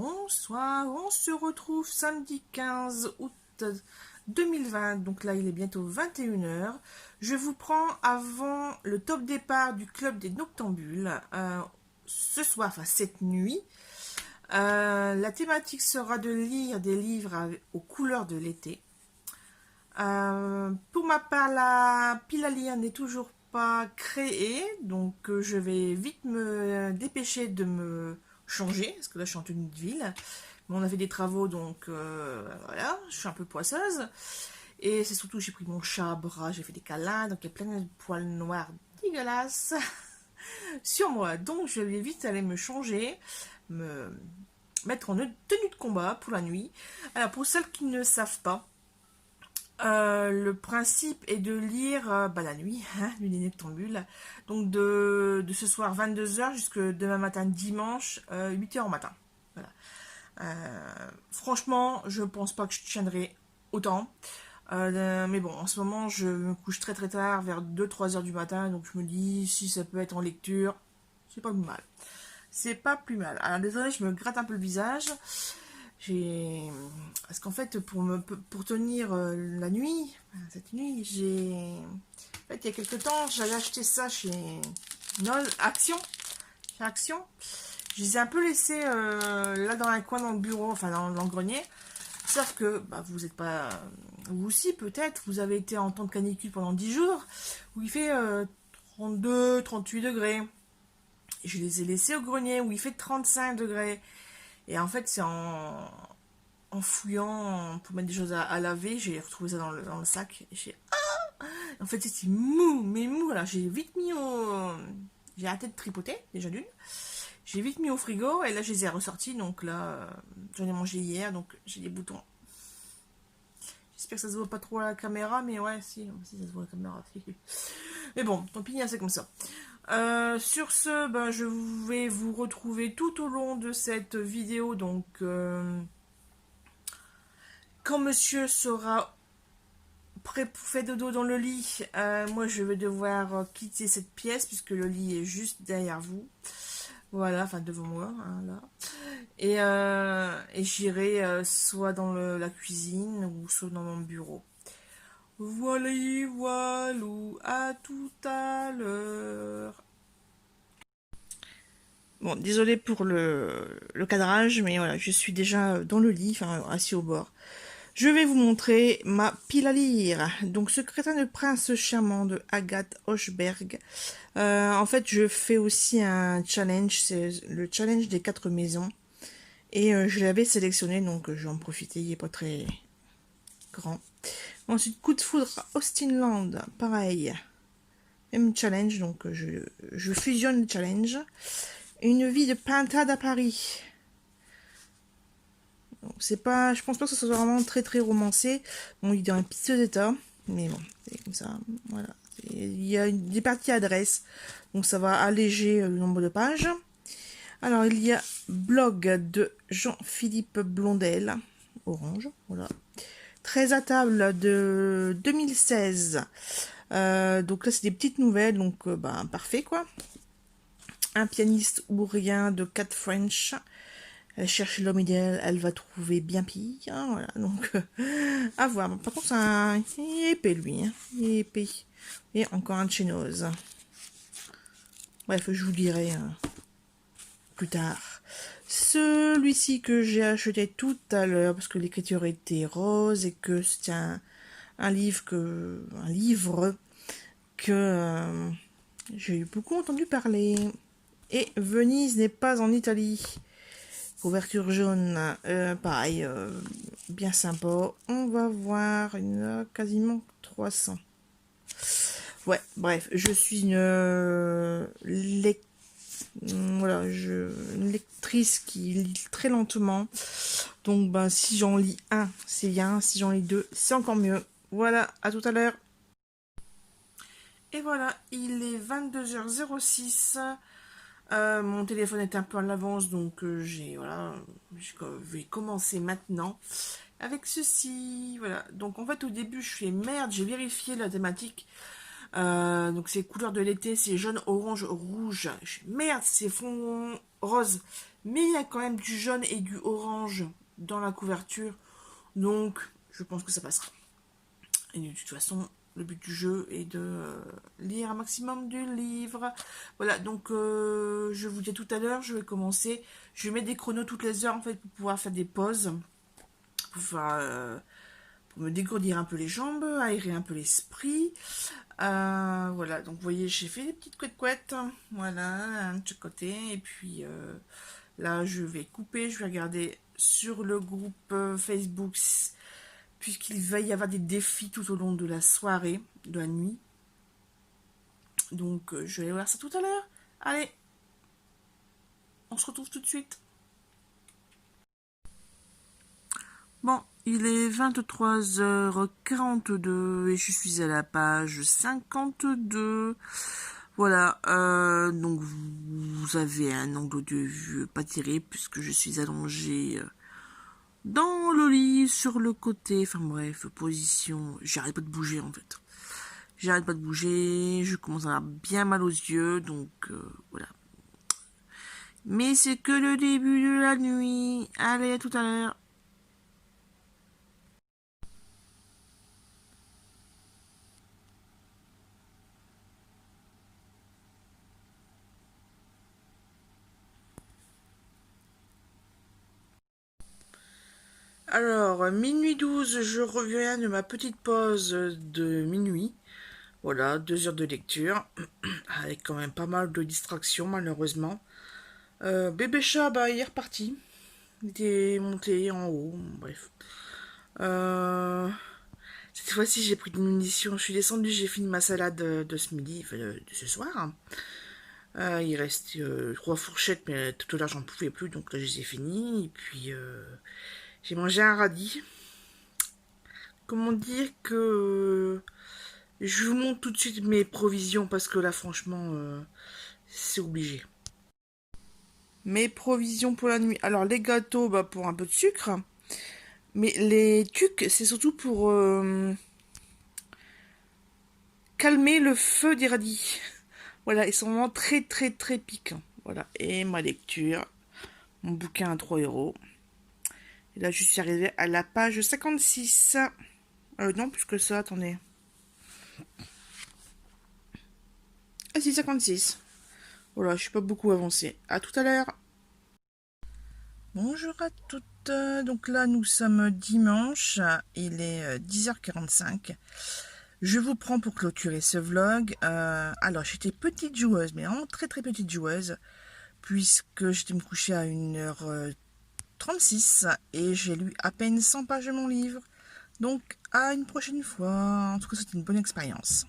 Bonsoir, on se retrouve samedi 15 août 2020, donc là il est bientôt 21 heures. Je vous prends avant le top départ du club des Noctambules, ce soir, enfin cette nuit. La thématique sera de lire des livres aux couleurs de l'été. Pour ma part, la pile à lire n'est toujours pas créée, donc je vais vite me dépêcher de me changer, parce que là je suis en tenue de ville. Mais on a fait des travaux, donc voilà, je suis un peu poisseuse. Et c'est surtout, j'ai pris mon chat à bras, j'ai fait des câlins, donc il y a plein de poils noirs dégueulasses sur moi. Donc je vais vite aller me changer, me mettre en tenue de combat pour la nuit. Alors pour celles qui ne savent pas, le principe est de lire la nuit, hein, Lune et Noctambule, donc de ce soir 22 h jusque demain matin dimanche 8 h au matin. Voilà. Franchement, je pense pas que je tiendrai autant. Mais bon, en ce moment, je me couche très très tard, vers 2-3 h du matin, donc je me dis, si ça peut être en lecture, c'est pas plus mal. C'est pas plus mal. Alors désolé, je me gratte un peu le visage. Parce qu'en fait, pour tenir la nuit, cette nuit, En fait, il y a quelques temps, j'avais acheté ça chez Action. Chez Action. Je les ai un peu laissés là dans un coin dans le bureau, enfin dans le grenier. Sauf que vous n'êtes pas... Vous aussi, peut-être, vous avez été en temps de canicule pendant 10 jours, où il fait 32, 38 degrés. Je les ai laissés au grenier, où il fait 35 degrés. Et en fait, c'est en fouillant pour mettre des choses à laver, j'ai retrouvé ça dans le sac. Et en fait, c'était mou, mais mou. Alors, j'ai vite mis au... J'ai arrêté de tripoter, déjà d'une. J'ai vite mis au frigo, et là, je les ai ressortis. Donc là, j'en ai mangé hier, donc j'ai des boutons. J'espère que ça se voit pas trop à la caméra, mais ouais, si ça se voit à la caméra. Mais bon, tant pis, c'est comme ça. Sur ce, je vais vous retrouver tout au long de cette vidéo. Donc, quand monsieur sera prêt pour faire dodo dans le lit, moi je vais devoir quitter cette pièce puisque le lit est juste derrière vous. Voilà, enfin devant moi, hein, là. Et j'irai soit dans la cuisine ou soit dans mon bureau. Voilà, voilà, à tout à l'heure. Bon, désolé pour le cadrage, mais voilà, je suis déjà dans le lit, enfin assis au bord. Je vais vous montrer ma pile à lire. Donc, Secrétaire de prince charmant de Agathe Hochberg. En fait, je fais aussi un challenge, c'est le challenge des 4 maisons. Et je l'avais sélectionné, donc je vais en profiter, il n'est pas très grand. Ensuite, Coup de foudre Austin Land, pareil. Même challenge, donc je fusionne le challenge. Une vie de pintade à Paris. C'est pas, je pense pas que ce soit vraiment très très romancé. Bon, il est dans un piteux état, mais bon, c'est comme ça. Voilà. Il y a des parties adresses, donc ça va alléger le nombre de pages. Alors, il y a Blog de Jean-Philippe Blondel, orange, voilà. 13 à table de 2016. Donc là, c'est des petites nouvelles, donc parfait quoi. Un pianiste ou rien de Cat French. Elle cherche l'homme idéal, elle va trouver bien pire. Hein, voilà, donc à voir. Par contre, c'est un épais lui. Hein, épais. Et encore un Chenos. Bref, je vous dirai plus tard. Celui-ci que j'ai acheté tout à l'heure parce que l'écriture était rose et que c'était un livre que j'ai beaucoup entendu parler. Et Venise n'est pas en Italie. Couverture jaune, pareil, bien sympa. On va voir quasiment 300. Ouais, bref, je suis une une lectrice qui lit très lentement. Donc, si j'en lis un, c'est bien. Si j'en lis deux, c'est encore mieux. Voilà, à tout à l'heure. Et voilà, il est 22 h 06. Mon téléphone est un peu en avance, donc voilà, je vais commencer maintenant avec ceci. Voilà, donc en fait au début je fais merde, j'ai vérifié la thématique. Donc c'est couleur de l'été, c'est jaune, orange, rouge. Merde, c'est fond rose. Mais il y a quand même du jaune et du orange dans la couverture. Donc je pense que ça passera. Et de toute façon, le but du jeu est de lire un maximum du livre. Voilà, donc je vous dis tout à l'heure, je vais commencer. Je vais mettre des chronos toutes les heures en fait pour pouvoir faire des pauses. Pour me dégourdir un peu les jambes, aérer un peu l'esprit. Voilà, donc vous voyez, j'ai fait des petites couettes. Voilà, de chaque côté. Et puis là, je vais couper, je vais regarder sur le groupe Facebook, puisqu'il va y avoir des défis tout au long de la soirée, de la nuit. Donc je vais aller voir ça tout à l'heure. Allez, on se retrouve tout de suite. Bon, il est 23h42 et je suis à la page 52. Voilà, donc vous avez un angle de vue pas terrible puisque je suis allongée dans le lit sur le côté. Enfin bref, position, j'arrête pas de bouger en fait. J'arrête pas de bouger, je commence à avoir bien mal aux yeux, donc voilà. Mais c'est que le début de la nuit. Allez, à tout à l'heure. Alors, minuit 12, je reviens de ma petite pause de minuit. Voilà, 2 heures de lecture, avec quand même pas mal de distractions malheureusement. Bébé chat, bah, il est reparti. Il était monté en haut, bref. Cette fois-ci, j'ai pris des munitions. Je suis descendue, j'ai fini ma salade de ce midi, enfin, de ce soir. Il reste 3 fourchettes, mais tout à l'heure, j'en pouvais plus, donc là, je les ai finies. Et puis, j'ai mangé un radis. Comment dire que je vous montre tout de suite mes provisions parce que là franchement c'est obligé. Mes provisions pour la nuit. Alors les gâteaux bah, pour un peu de sucre. Mais les tucs c'est surtout pour calmer le feu des radis. Voilà, ils sont vraiment très très très piquants. Voilà, et ma lecture. Mon bouquin à 3 €. Et là je suis arrivée à la page 56. Non plus que ça, attendez. Ah si, 56. Voilà, je suis pas beaucoup avancée. À tout à l'heure. Bonjour à toutes. Donc là, nous sommes dimanche. Il est 10h45. Je vous prends pour clôturer ce vlog. Alors, j'étais petite joueuse, mais vraiment très très petite joueuse, puisque j'étais me coucher à 1h36 et j'ai lu à peine 100 pages de mon livre. Donc, à une prochaine fois. En tout cas, c'était une bonne expérience.